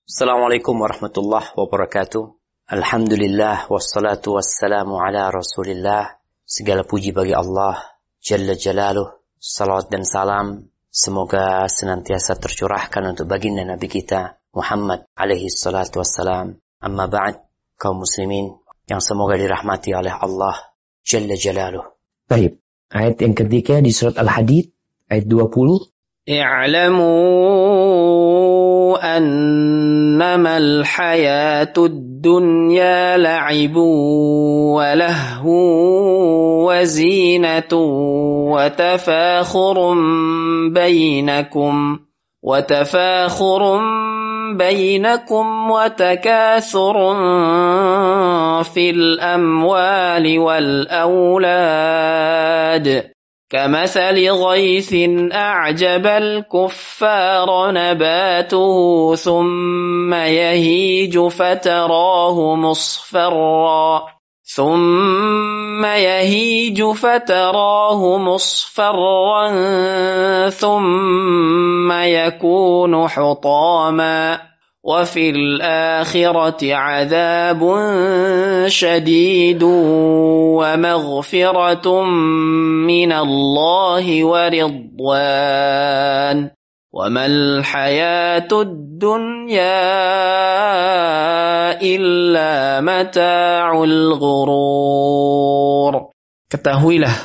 Assalamualaikum warahmatullahi wabarakatuh. Alhamdulillah wassalatu wassalamu ala Rasulillah. Segala puji bagi Allah Jalla Jalaluh. Salawat dan salam semoga senantiasa tercurahkan untuk baginda Nabi kita Muhammad alaihi salatu wassalam. Amma ba'd, kaum muslimin yang semoga dirahmati oleh Allah Jalla Jalaluh. Baik, ayat yang ketiga di surat Al-Hadid ayat 20. اعلموا أنما الحياة الدنيا لعب ولهو وزينة وتفاخر بينكم وتكاثر في الأموال والأولاد كمثل غيث أعجب الكفار نباته ثم يهيج فتراه مصفرا ثم يكون حطاما وفي الآخرة عذاب شديد ومغفرة من الله ورضوان وما الحياة الدنيا إلا متاع الغرور. Ketahuilah,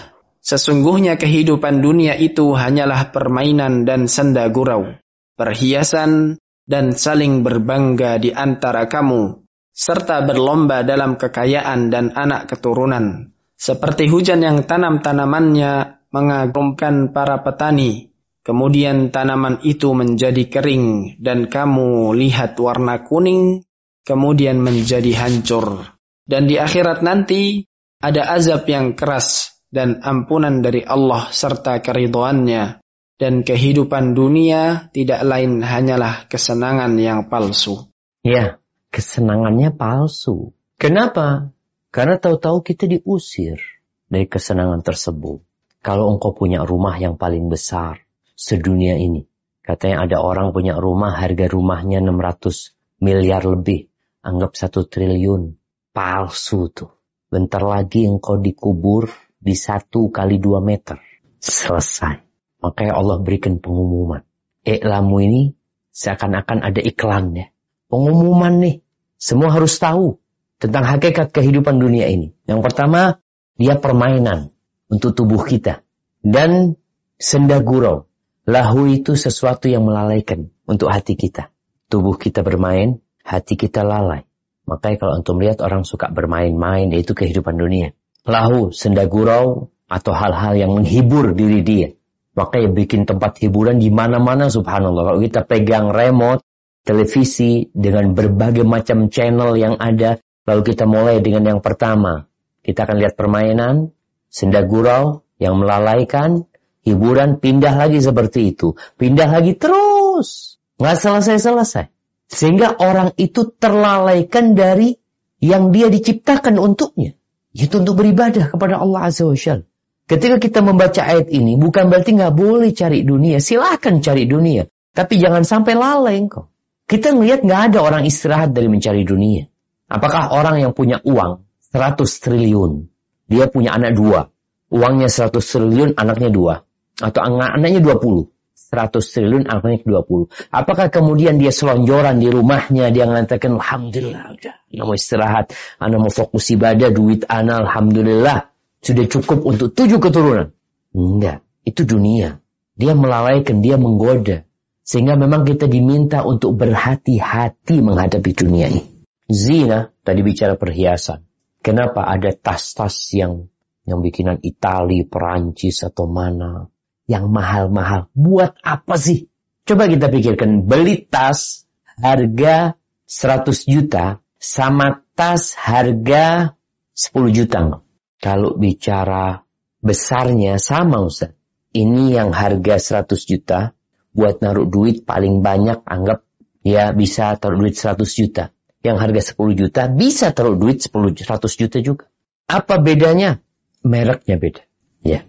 sesungguhnya kehidupan dunia itu hanyalah permainan dan senda gurau, perhiasan dan saling berbangga di antara kamu, serta berlomba dalam kekayaan dan anak keturunan, seperti hujan yang tanam-tanamannya mengagumkan para petani, kemudian tanaman itu menjadi kering, dan kamu lihat warna kuning, kemudian menjadi hancur. Dan di akhirat nanti, ada azab yang keras, dan ampunan dari Allah serta keridhoannya. Dan kehidupan dunia tidak lain hanyalah kesenangan yang palsu. Ya, kesenangannya palsu. Kenapa? Karena tahu-tahu kita diusir dari kesenangan tersebut. Kalau engkau punya rumah yang paling besar sedunia ini. Katanya ada orang punya rumah, harga rumahnya 600 miliar lebih. Anggap 1 triliun. Palsu tuh. Bentar lagi engkau dikubur di 1 kali 2 meter. Selesai. Makanya Allah berikan pengumuman. I'lamu ini seakan-akan ada iklannya. Pengumuman nih. Semua harus tahu tentang hakikat kehidupan dunia ini. Yang pertama, dia permainan untuk tubuh kita. Dan senda gurau. Lahu itu sesuatu yang melalaikan untuk hati kita. Tubuh kita bermain, hati kita lalai. Makanya kalau antum lihat orang suka bermain-main, itu kehidupan dunia. Lahu, senda gurau, atau hal-hal yang menghibur diri dia. Makanya bikin tempat hiburan di mana-mana, subhanallah. Kalau kita pegang remote, televisi, dengan berbagai macam channel yang ada, lalu kita mulai dengan yang pertama. Kita akan lihat permainan, senda gurau, yang melalaikan, hiburan, pindah lagi seperti itu. Pindah lagi terus. Nggak selesai-selesai. Sehingga orang itu terlalaikan dari yang dia diciptakan untuknya. Itu untuk beribadah kepada Allah Azza wa Jalla. Ketika kita membaca ayat ini, bukan berarti nggak boleh cari dunia. Silakan cari dunia. Tapi jangan sampai lalai engkau. Kita melihat nggak ada orang istirahat dari mencari dunia. Apakah orang yang punya uang 100 triliun, dia punya anak 2. Uangnya 100 triliun, anaknya 2. Atau anaknya 20. 100 triliun, anaknya 20. Apakah kemudian dia selonjoran di rumahnya, dia mengatakan, Alhamdulillah, udah, anak mau istirahat, anak mau fokus ibadah, duit anak, Alhamdulillah. Sudah cukup untuk 7 keturunan. Enggak, itu dunia. Dia melalaikan, dia menggoda. Sehingga memang kita diminta untuk berhati-hati menghadapi dunia ini. Zina, tadi bicara perhiasan. Kenapa ada tas-tas yang bikinan Itali, Perancis, atau mana? Yang mahal-mahal. Buat apa sih? Coba kita pikirkan, beli tas harga 100 juta sama tas harga 10 juta. Kalau bicara besarnya sama Ustaz. Ini yang harga 100 juta buat naruh duit paling banyak, anggap ya bisa taruh duit 100 juta. Yang harga 10 juta bisa taruh duit 100 juta juga. Apa bedanya? Mereknya beda. Ya.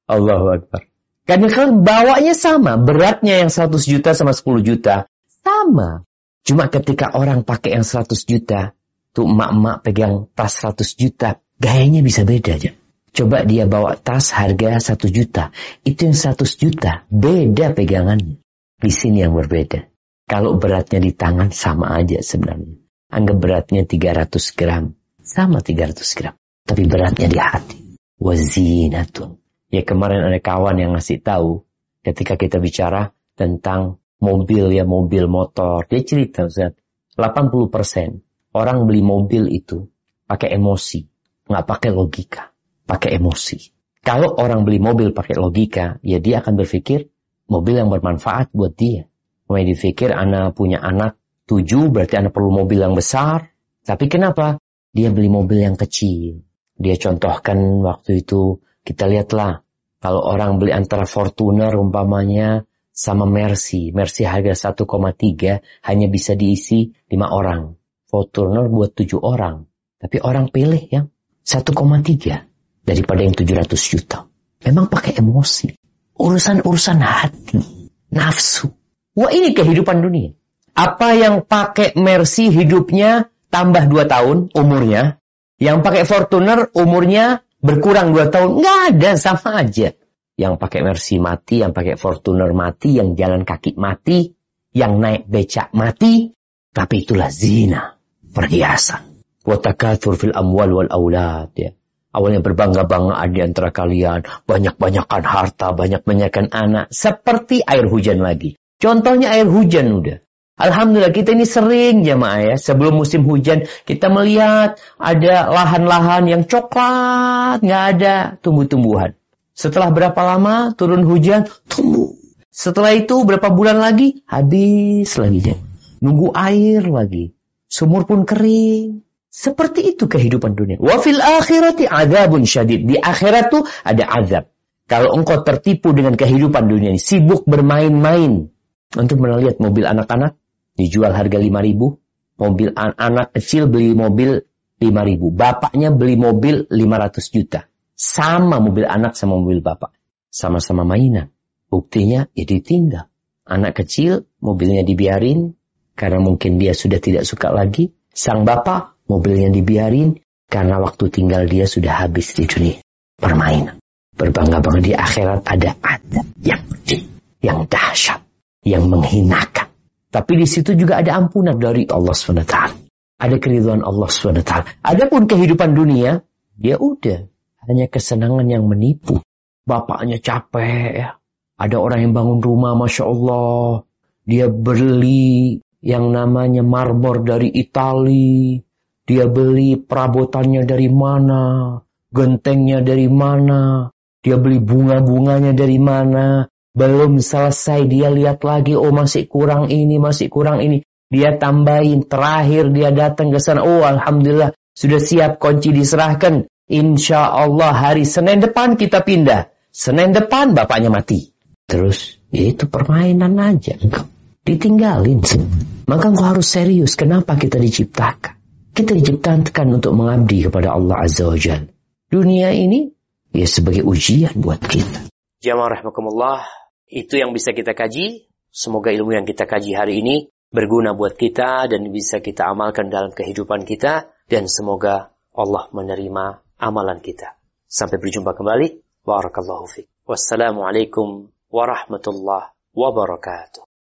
Allahu Akbar. Karena kan bawanya sama. Beratnya yang 100 juta sama 10 juta. Sama. Cuma ketika orang pakai yang 100 juta, tuh emak-emak pegang tas 100 juta, gayanya bisa beda aja. Coba dia bawa tas harga 1 juta, itu yang 100 juta, beda pegangannya. Di sini yang berbeda. Kalau beratnya di tangan sama aja sebenarnya. Anggap beratnya 300 gram, sama 300 gram. Tapi beratnya di hati. Wazinatun. Ya kemarin ada kawan yang ngasih tahu, ketika kita bicara tentang mobil ya, mobil motor. Dia cerita, Ustaz, 80% orang beli mobil itu pakai emosi. Nggak pakai logika. Pakai emosi. Kalau orang beli mobil pakai logika, ya dia akan berpikir mobil yang bermanfaat buat dia. Mulai dipikir, anak punya anak 7, berarti anak perlu mobil yang besar. Tapi kenapa? Dia beli mobil yang kecil. Dia contohkan waktu itu, kita lihatlah. Kalau orang beli antara Fortuner umpamanya, sama Mercy. Mercy harga 1,3 hanya bisa diisi 5 orang. Fortuner buat 7 orang. Tapi orang pilih yang 1,3 daripada yang 700 juta. Memang pakai emosi. Urusan-urusan hati. Nafsu. Wah, ini kehidupan dunia. Apa yang pakai Mercy hidupnya tambah 2 tahun umurnya. Yang pakai Fortuner umurnya berkurang 2 tahun. Nggak ada, sama aja. Yang pakai Mercy mati, yang pakai Fortuner mati, yang jalan kaki mati, yang naik becak mati. Tapi itulah zina, perhiasan. Wa takatsur fil amwal wal aulad, ya. Awalnya berbangga-banggaan di antara kalian, banyak-banyakan harta, banyak-banyakan anak, seperti air hujan lagi. Contohnya air hujan udah. Alhamdulillah kita ini sering jamaah ya, sebelum musim hujan kita melihat ada lahan-lahan yang coklat, nggak ada tumbuh-tumbuhan. Setelah berapa lama turun hujan, tumbuh. Setelah itu berapa bulan lagi, habis lagi. Nunggu air lagi. Sumur pun kering. Seperti itu kehidupan dunia. Wa fil akhirati adzabun syadid. Di akhirat tuh ada azab. Kalau engkau tertipu dengan kehidupan dunia ini, sibuk bermain-main. Untuk melihat mobil anak-anak, dijual harga 5.000. Mobil anak kecil beli mobil 5.000. Bapaknya beli mobil 500 juta. Sama mobil anak sama mobil bapak. Sama-sama mainan. Buktinya ya ditinggal. Anak kecil mobilnya dibiarin karena mungkin dia sudah tidak suka lagi. Sang bapak mobilnya dibiarin karena waktu tinggal dia sudah habis di dunia. Permainan. Berbangga-bangga di akhirat ada adab yang pedih, yang dahsyat, yang menghinakan. Tapi di situ juga ada ampunan dari Allah SWT. Ada keridhaan Allah SWT. Adapun kehidupan dunia, ya udah. Hanya kesenangan yang menipu. Bapaknya capek ya. Ada orang yang bangun rumah, Masya Allah. Dia beli yang namanya marmor dari Itali. Dia beli perabotannya dari mana. Gentengnya dari mana. Dia beli bunga-bunganya dari mana. Belum selesai dia lihat lagi. Oh masih kurang ini, masih kurang ini. Dia tambahin. Terakhir dia datang ke sana. Oh Alhamdulillah. Sudah siap kunci diserahkan. Insya Allah hari Senin depan kita pindah. Senin depan bapaknya mati. Terus ya itu permainan aja. Ditinggalin. Maka engkau harus serius. Kenapa kita diciptakan? Kita diciptakan untuk mengabdi kepada Allah Azza wa Jalla. Dunia ini ya sebagai ujian buat kita. Jamaah rahimakumullah, itu yang bisa kita kaji. Semoga ilmu yang kita kaji hari ini berguna buat kita dan bisa kita amalkan dalam kehidupan kita. Dan semoga Allah menerima amalan kita. Sampai berjumpa kembali. Barakallahu fiik. Wassalamualaikum warahmatullahi wabarakatuh.